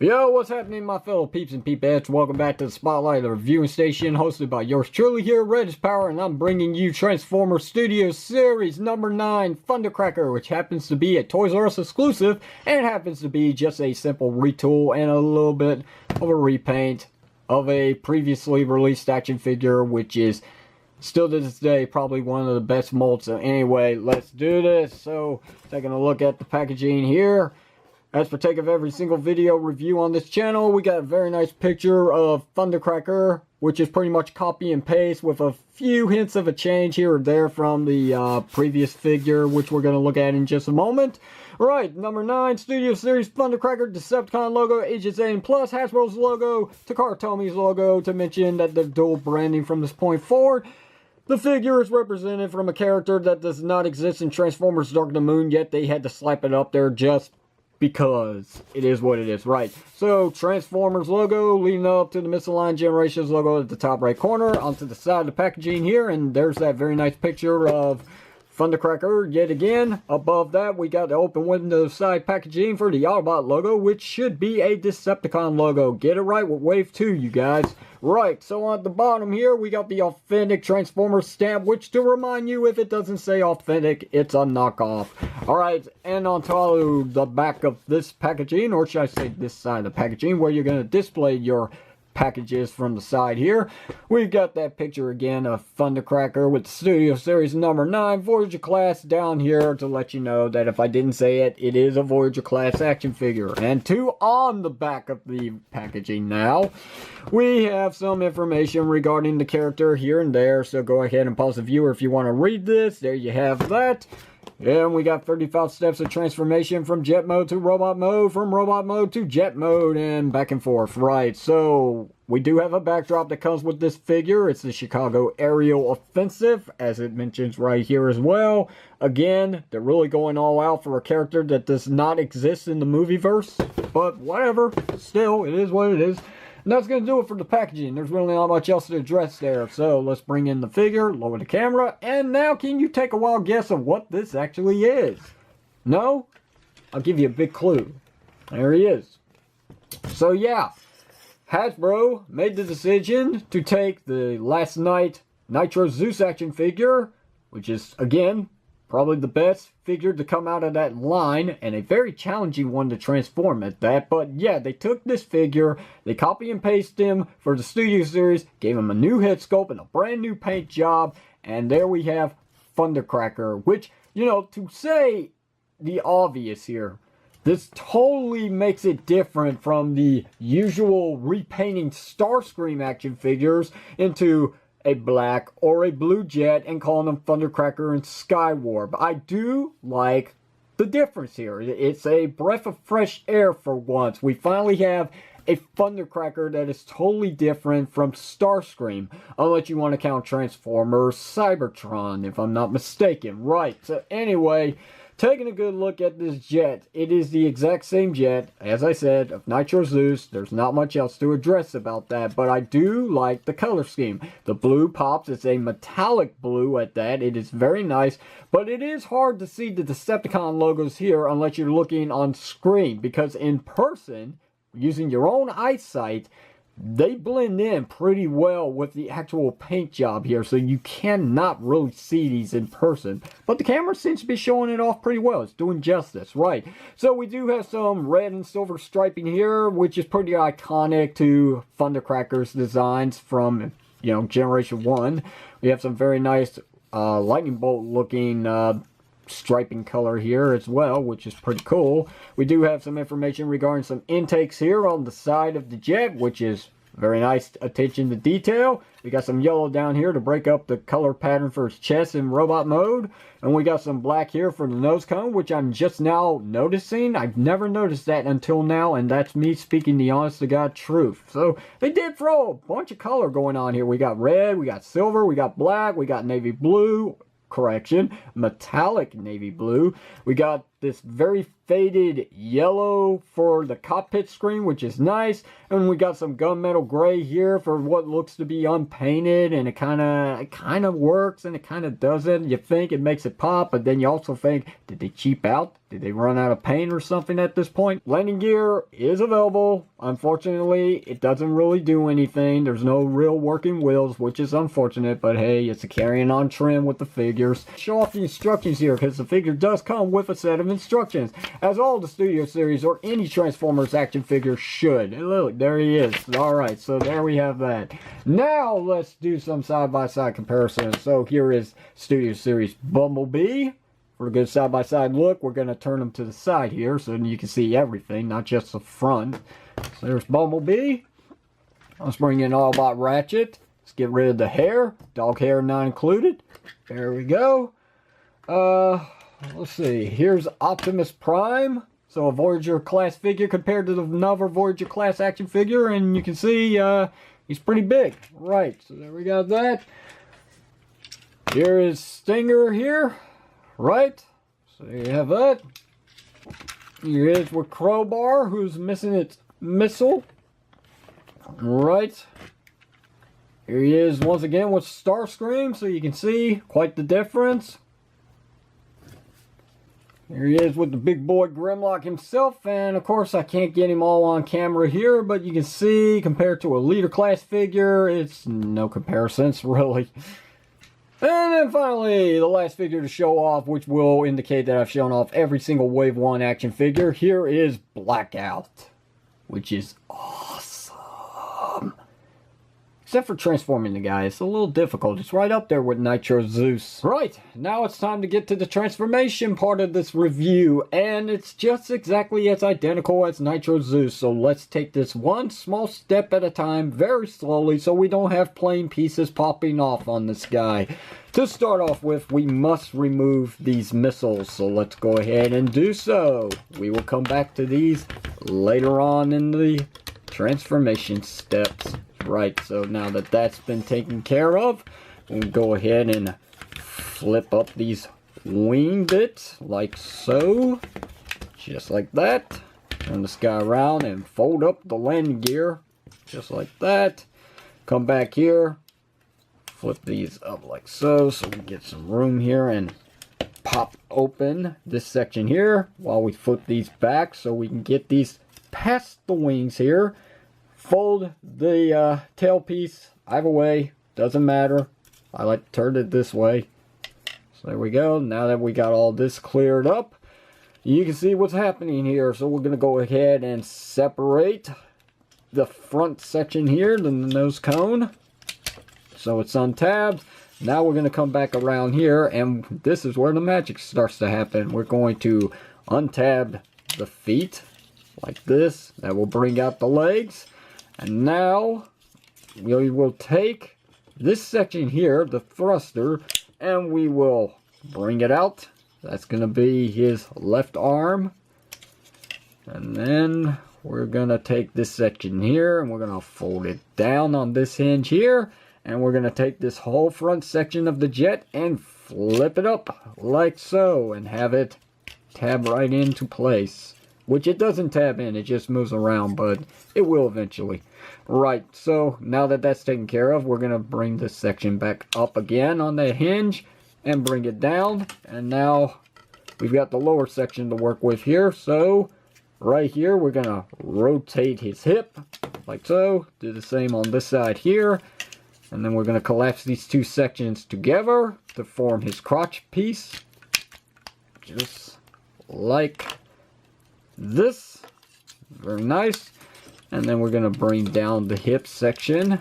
Yo, what's happening, my fellow peeps and peepettes? Welcome back to the Spotlight, the reviewing station, hosted by yours truly here, Red is Power, and I'm bringing you Transformers Studios Series number 9, Thundercracker, which happens to be a ToysRUs exclusive, and happens to be just a simple retool and a little bit of a repaint of a previously released action figure, which is still to this day probably one of the best molds. So anyway, let's do this. So, taking a look at the packaging here. As for take of every single video review on this channel, we got a very nice picture of Thundercracker, which is pretty much copy and paste with a few hints of a change here or there from the previous figure, which we're going to look at in just a moment. Right, number 9, Studio Series Thundercracker, Decepticon logo, Aegis A+, Hasbro's logo, Takara Tomi's logo, to mention that the dual branding from this point forward. The figure is represented from a character that does not exist in Transformers Dark of the Moon, yet they had to slap it up there just because it is what it is, right? So, Transformers logo leading up to the Misaligned Generations logo at the top right corner, onto the side of the packaging here, and there's that very nice picture of Thundercracker yet again. Above that, we got the open window side packaging for the Autobot logo, which should be a Decepticon logo. Get it right with Wave 2, you guys. Right, so on the bottom here, we got the authentic Transformers stamp, which, to remind you, if it doesn't say authentic, it's a knockoff. Alright, and on top of the back of this packaging, or should I say this side of the packaging, where you're going to display your packages from the side here, we've got that picture again of Thundercracker with the Studio Series number 9 Voyager class down here to let you know that if I didn't say it, it is a Voyager class action figure. And 2 on the back of the packaging now, we have some information regarding the character here and there, so go ahead and pause the viewer if you want to read this. There you have that. And we got 35 steps of transformation from jet mode to robot mode, from robot mode to jet mode, and back and forth. Right, so we do have a backdrop that comes with this figure. It's the Chicago Aerial Offensive, as it mentions right here as well. Again, they're really going all out for a character that does not exist in the movieverse. But whatever, still, it is what it is. And that's going to do it for the packaging. There's really not much else to address there. So let's bring in the figure, lower the camera, and now can you take a wild guess of what this actually is? No? I'll give you a big clue. There he is. So yeah, Hasbro made the decision to take the Last Night Nitro Zeus action figure, which is, again, probably the best figure to come out of that line, and a very challenging one to transform at that. But yeah, they took this figure, they copy and pasted him for the Studio Series, gave him a new head sculpt and a brand new paint job, and there we have Thundercracker, which, you know, to say the obvious here, this totally makes it different from the usual repainting Starscream action figures into a black or a blue jet and calling them Thundercracker and Skywarp. I do like the difference here. It's a breath of fresh air for once. We finally have a Thundercracker that is totally different from Starscream, unless you want to count Transformers Cybertron, if I'm not mistaken. Right, so anyway, taking a good look at this jet, it is the exact same jet, as I said, of Nitro Zeus. There's not much else to address about that, but I do like the color scheme. The blue pops. It's a metallic blue at that. It is very nice, but it is hard to see the Decepticon logos here unless you're looking on screen, because in person, using your own eyesight, they blend in pretty well with the actual paint job here, so you cannot really see these in person. But the camera seems to be showing it off pretty well. It's doing justice, right? So we do have some red and silver striping here, which is pretty iconic to Thundercracker's designs from, you know, Generation 1. We have some very nice lightning bolt looking striping color here as well, which is pretty cool. We do have some information regarding some intakes here on the side of the jet, which is very nice attention to detail. We got some yellow down here to break up the color pattern for his chest in robot mode, and we got some black here for the nose cone, which I'm just now noticing. I've never noticed that until now, and that's me speaking the honest to God truth. So they did throw a bunch of color going on here. We got red, we got silver, we got black, we got navy blue, correction, metallic navy blue. We got this very faded yellow for the cockpit screen, which is nice. And we got some gunmetal gray here for what looks to be unpainted, and it kind of works and it kind of doesn't. You think it makes it pop, but then you also think, did they cheap out? Did they run out of paint or something at this point? Landing gear is available. Unfortunately, it doesn't really do anything. There's no real working wheels, which is unfortunate, but hey, it's a carrying on trend with the figures. Show off the instructions here, because the figure does come with a set of instructions, as all the Studio Series or any Transformers action figure should. And look, there he is. Alright, so there we have that. Now let's do some side-by-side comparisons. So here is Studio Series Bumblebee. For a good side-by-side look, we're going to turn them to the side here so you can see everything, not just the front. So there's Bumblebee. Let's bring in Autobot Ratchet. Let's get rid of the hair. Dog hair not included. There we go. Let's see. Here's Optimus Prime. So a Voyager class figure compared to another Voyager class action figure. And you can see he's pretty big. Right. So there we got that. Here is Stinger here. Right, so you have that. Here it is with Crowbar, who's missing its missile. Right. Here he is once again with Starscream, so you can see quite the difference. Here he is with the big boy Grimlock himself, and of course I can't get him all on camera here, but you can see compared to a leader class figure, it's no comparisons really. And then finally, the last figure to show off, which will indicate that I've shown off every single Wave 1 action figure. Here is Blackout, which is awesome. Except for transforming the guy, it's a little difficult. It's right up there with Nitro Zeus. Right, now it's time to get to the transformation part of this review. And it's just exactly as identical as Nitro Zeus. So let's take this one small step at a time, very slowly, so we don't have plain pieces popping off on this guy. To start off with, we must remove these missiles. So let's go ahead and do so. We will come back to these later on in the transformation steps. Right, so now that that's been taken care of, we'll go ahead and flip up these wing bits like so. Just like that. Turn this guy around and fold up the landing gear. Just like that. Come back here. Flip these up like so, so we get some room here and pop open this section here while we flip these back so we can get these past the wings here. Fold the tail piece either way, doesn't matter. I like to turn it this way. So there we go. Now that we got all this cleared up, you can see what's happening here. So we're going to go ahead and separate the front section here, the nose cone. So it's untabbed. Now we're going to come back around here, and this is where the magic starts to happen. We're going to untab the feet like this. That will bring out the legs. And now we will take this section here, the thruster, and we will bring it out. That's going to be his left arm. And then we're going to take this section here and we're going to fold it down on this hinge here. And we're going to take this whole front section of the jet and flip it up like so and have it tab right into place. Which it doesn't tab in, it just moves around, but it will eventually. Right, so now that that's taken care of, we're going to bring this section back up again on the hinge and bring it down. And now we've got the lower section to work with here. So right here, we're going to rotate his hip like so. Do the same on this side here. And then we're going to collapse these two sections together to form his crotch piece. Just like this. Very nice. And then we're going to bring down the hip section.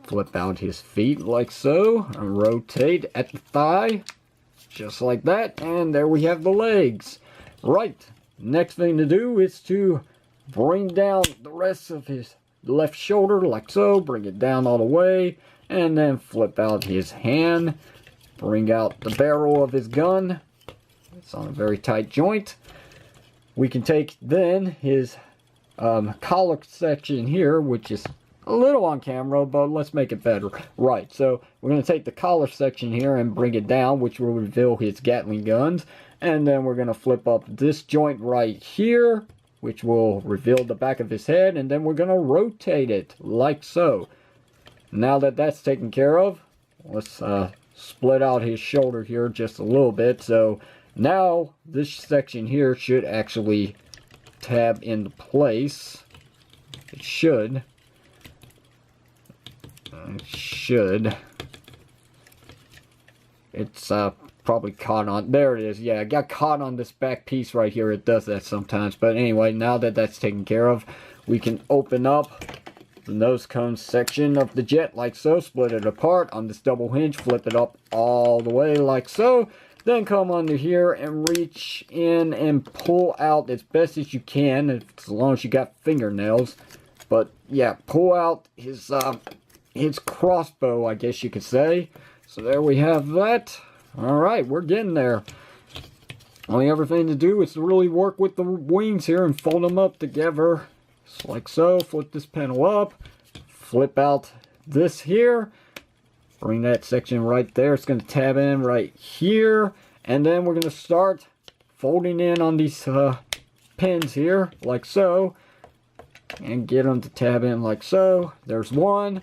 Flip out his feet like so. And rotate at the thigh. Just like that. And there we have the legs. Right. Next thing to do is to bring down the rest of his left shoulder like so. Bring it down all the way. And then flip out his hand. Bring out the barrel of his gun. It's on a very tight joint. We can take then his collar section here, which is a little on camera, but let's make it better. Right, so we're going to take the collar section here and bring it down, which will reveal his Gatling guns. And then we're going to flip up this joint right here, which will reveal the back of his head. And then we're going to rotate it like so. Now that that's taken care of, let's split out his shoulder here just a little bit. So now this section here should actually tab into place. It should. It's probably caught on. There it is. Yeah, I got caught on this back piece right here. It does that sometimes. But anyway, now that that's taken care of, we can open up the nose cone section of the jet like so. Split it apart on this double hinge. Flip it up all the way like so. Then come under here and reach in and pull out as best as you can, as long as you got fingernails. But yeah, pull out his crossbow, I guess you could say. So there we have that. Alright, we're getting there. Only other thing to do is to really work with the wings here and fold them up together. Just like so. Flip this panel up. Flip out this here. Bring that section right there. It's going to tab in right here. And then we're going to start folding in on these pins here, like so. And get them to tab in like so. There's one.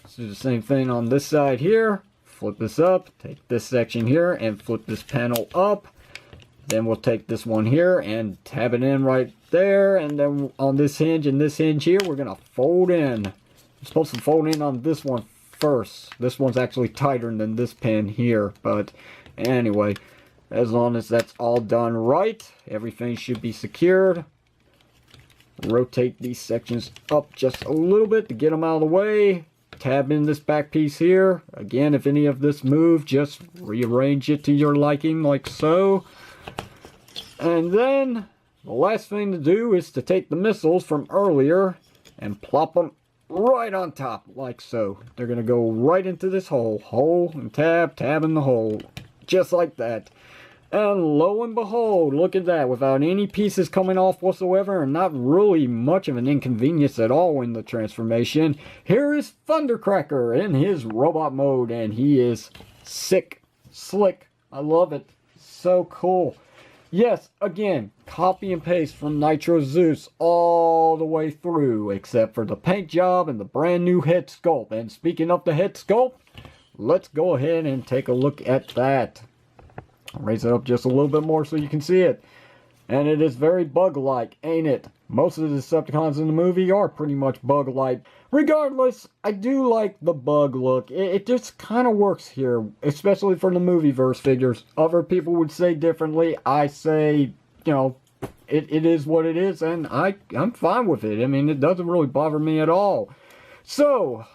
Let's do the same thing on this side here. Flip this up, take this section here and flip this panel up. Then we'll take this one here and tab it in right there. And then on this hinge and this hinge here, we're going to fold in. We're supposed to fold in on this one first. This one's actually tighter than this pin here. But anyway, as long as that's all done right, everything should be secured. Rotate these sections up just a little bit to get them out of the way. Tab in this back piece here. Again, if any of this moves, just rearrange it to your liking like so. And then the last thing to do is to take the missiles from earlier and plop them right on top like so. They're going to go right into this hole. Hole and tab, tab in the hole. Just like that. And lo and behold, look at that, without any pieces coming off whatsoever, and not really much of an inconvenience at all in the transformation, here is Thundercracker in his robot mode, and he is sick, slick. I love it. So cool. Yes, again, copy and paste from Nitro Zeus all the way through, except for the paint job and the brand new head sculpt. And speaking of the head sculpt, let's go ahead and take a look at that. I'll raise it up just a little bit more so you can see it. And it is very bug-like, ain't it? Most of the Decepticons in the movie are pretty much bug-like. Regardless, I do like the bug look. It just kind of works here, especially for the movieverse figures. Other people would say differently. I say, you know, it is what it is, and I'm fine with it. I mean, it doesn't really bother me at all. So,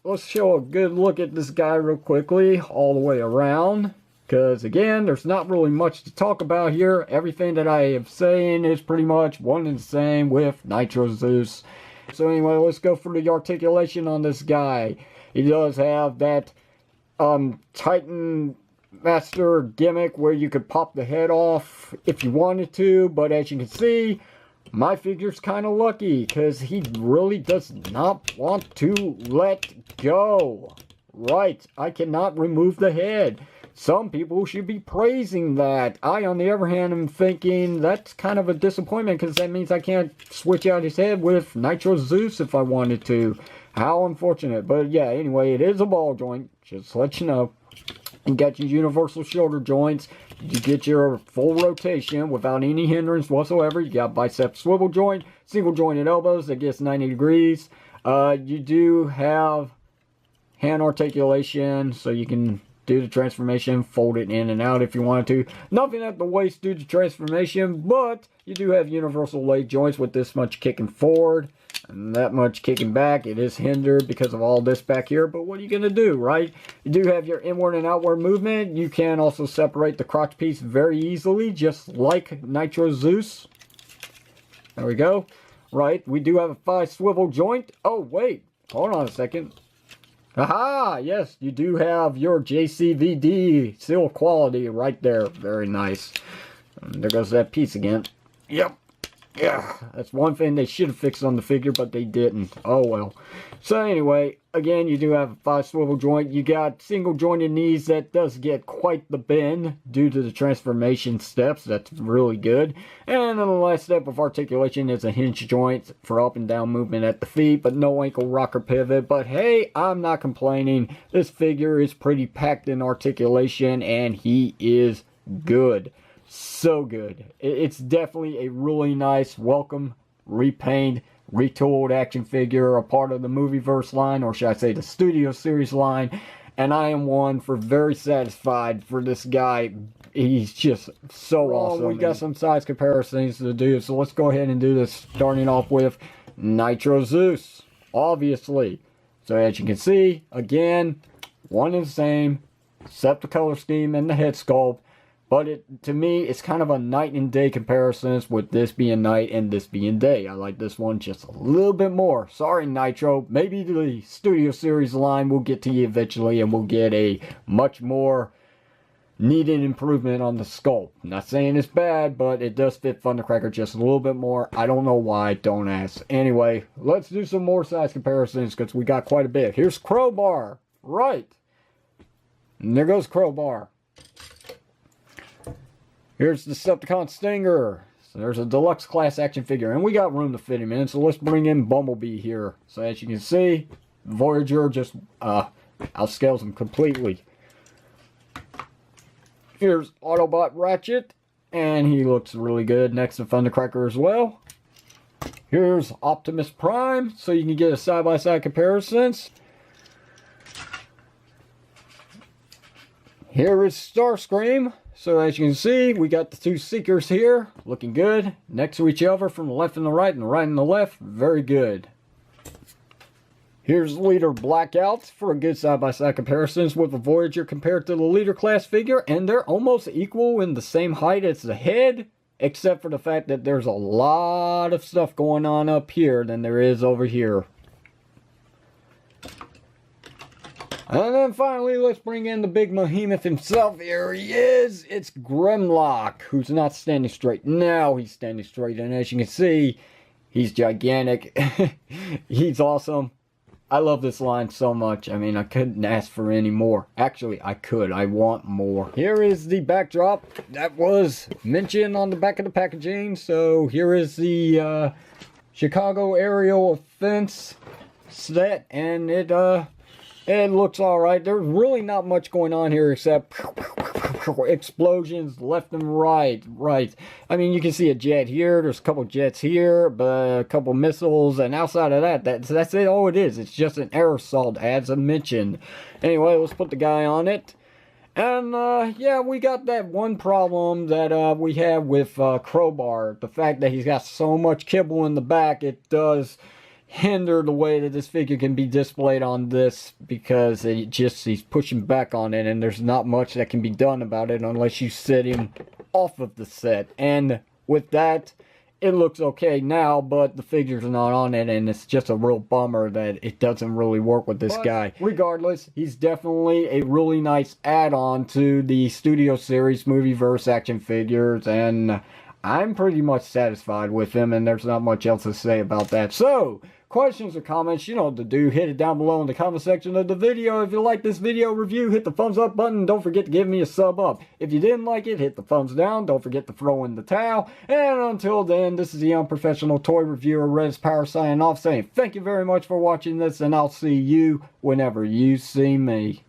let's show a good look at this guy real quickly, all the way around. Because, again, there's not really much to talk about here. Everything that I am saying is pretty much one and the same with Nitro Zeus. So anyway, let's go through the articulation on this guy. He does have that Titan Master gimmick where you could pop the head off if you wanted to. But as you can see, my figure's kind of lucky because he really does not want to let go. Right, I cannot remove the head. Some people should be praising that. I, on the other hand, am thinking that's kind of a disappointment because that means I can't switch out his head with Nitro Zeus if I wanted to. How unfortunate. But yeah, anyway, it is a ball joint. Just to let you know. You got your universal shoulder joints. You get your full rotation without any hindrance whatsoever. You got bicep swivel joint, single jointed elbows that gets 90 degrees. You do have hand articulation, so you can do the transformation, fold it in and out if you wanted to. Nothing at the waist due to transformation, but you do have universal leg joints with this much kicking forward and that much kicking back. It is hindered because of all this back here, but what are you going to do, right? You do have your inward and outward movement. You can also separate the crotch piece very easily, just like Nitro Zeus. There we go. Right, we do have a 5 swivel joint. Oh, wait, hold on a second. Aha! Yes, you do have your JCVD seal quality right there. Very nice. And there goes that piece again. Yep. Yeah, that's one thing they should have fixed on the figure, but they didn't. Oh well. So anyway, again, you do have a 5 swivel joint. You got single jointed knees. That does get quite the bend due to the transformation steps. That's really good. And then the last step of articulation is a hinge joint for up and down movement at the feet, but no ankle rocker pivot. But hey, I'm not complaining. This figure is pretty packed in articulation, and he is good. So good. It's definitely a really nice, welcome, repaint, retooled action figure, a part of the Movieverse line, or should I say the Studio Series line. And I am one for very satisfied for this guy. He's just so awesome. We got some size comparisons to do, so let's go ahead and do this, starting off with Nitro Zeus, obviously. So as you can see, again, one and the same, except the color scheme and the head sculpt. But to me, it's kind of a night and day comparisons, with this being night and this being day. I like this one just a little bit more. Sorry, Nitro. Maybe the Studio Series line will get to you eventually, and we'll get a much more needed improvement on the sculpt. Not saying it's bad, but it does fit Thundercracker just a little bit more. I don't know why. Don't ask. Anyway, let's do some more size comparisons, because we got quite a bit. Here's Crowbar. Right. And there goes Crowbar. Here's the Decepticon Stinger. So there's a deluxe class action figure, and we got room to fit him in, so let's bring in Bumblebee here. So as you can see, Voyager just outscales him completely. Here's Autobot Ratchet, and he looks really good next to Thundercracker as well. Here's Optimus Prime, so you can get a side-by-side comparisons. Here is Starscream. So as you can see, we got the two Seekers here, looking good, next to each other from the left and the right and the left, very good. Here's Leader Blackout for a good side-by-side comparisons with the Voyager compared to the Leader class figure, and they're almost equal in the same height as the head, except for the fact that there's a lot of stuff going on up here than there is over here. And then finally, let's bring in the big behemoth himself. Here he is. It's Grimlock, who's not standing straight. Now he's standing straight, and as you can see, he's gigantic. He's awesome. I love this line so much. I mean, I couldn't ask for any more. Actually, I could. I want more. Here is the backdrop that was mentioned on the back of the packaging. So here is the Chicago aerial offense set, and it looks alright. There's really not much going on here except explosions left and right. I mean, you can see a jet here. There's a couple jets here, but a couple missiles, and outside of that, that's it. All it is. It's just an aerosol, as I mentioned. Anyway, let's put the guy on it. And yeah, we got that one problem that we have with Crowbar. The fact that he's got so much kibble in the back, it does hinder the way that this figure can be displayed on this, because he's pushing back on it, and there's not much that can be done about it unless you set him off of the set. And with that, it looks okay now, but the figure's not on it, and it's just a real bummer that it doesn't really work with this guy. Regardless, he's definitely a really nice add-on to the Studio Series Movieverse action figures, and I'm pretty much satisfied with him, and there's not much else to say about that. So, questions or comments, you know what to do. Hit it down below in the comment section of the video. If you like this video review, hit the thumbs up button. Don't forget to give me a sub up. If you didn't like it, hit the thumbs down. Don't forget to throw in the towel. And until then, this is the unprofessional toy reviewer, Red's Power, signing off, saying thank you very much for watching this, and I'll see you whenever you see me.